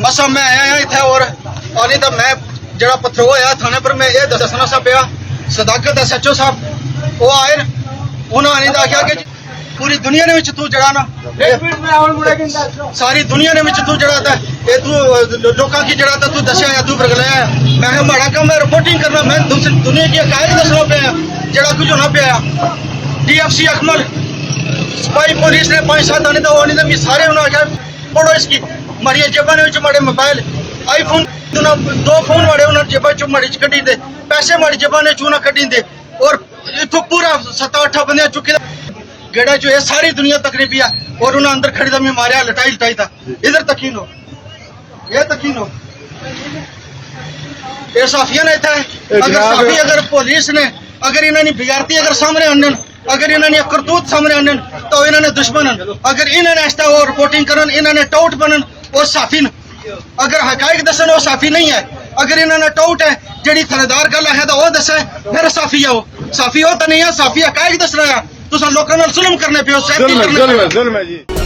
मसा मैं आया इतने और नहीं तो मैं जरा पत्थर होया थाने पर मैं ये दसना सा पिया सदाकत SHO साहब वो आए उन्होंने आख्या कि पूरी दुनिया ने तू जड़ा ना सारी दुनिया ने तू जड़ा था ये तू लोगों की जड़ा था तू दसिया तू बरगलाया मैं माड़ा काम मैं रिपोर्टिंग करना मैं दुनिया की हकायत दसना पाया जड़ा कुछ होना पाया DFC अकमल सिपाही पुलिस ने 5-7 आने तो नहीं तो सारे उन्होंने आख्या पढ़ो इसकी माड़िया जेबा ने माड़े मोबाइल iPhone 2 फोन माड़े उन्होंने जेबा चो माड़ी कड्डी दे पैसे माड़ी जेबा ने चूना कड्डी दे और इतों पूरा 7-8 बंदे चुके गेड़ा जो है सारी दुनिया तकरीबी है और उन्हें अंदर खड़ी मैं मारिया लटाई था इधर तकीन हो ये तकीन हो ये साफिया ने था अगर साफी अगर पुलिस ने अगर इन्होंने बिगाड़ती अगर सामने आनन अगर इन्होंने करतूत सामने आनन तो इन्होंने दुश्मन अगर इन्होंने ऐसा वो रिपोर्टिंग करन इन्होंने टाउट बनन वो साफी अगर हकायक दसन वो साफी नहीं है अगर इन्होंने टाउट है जी थानेदार गल है तो वह दसे फिर साफी है वो साफी हो तो नहीं है साफी हकायक दस रहा है तुम लोगों जुल्म करने पे हो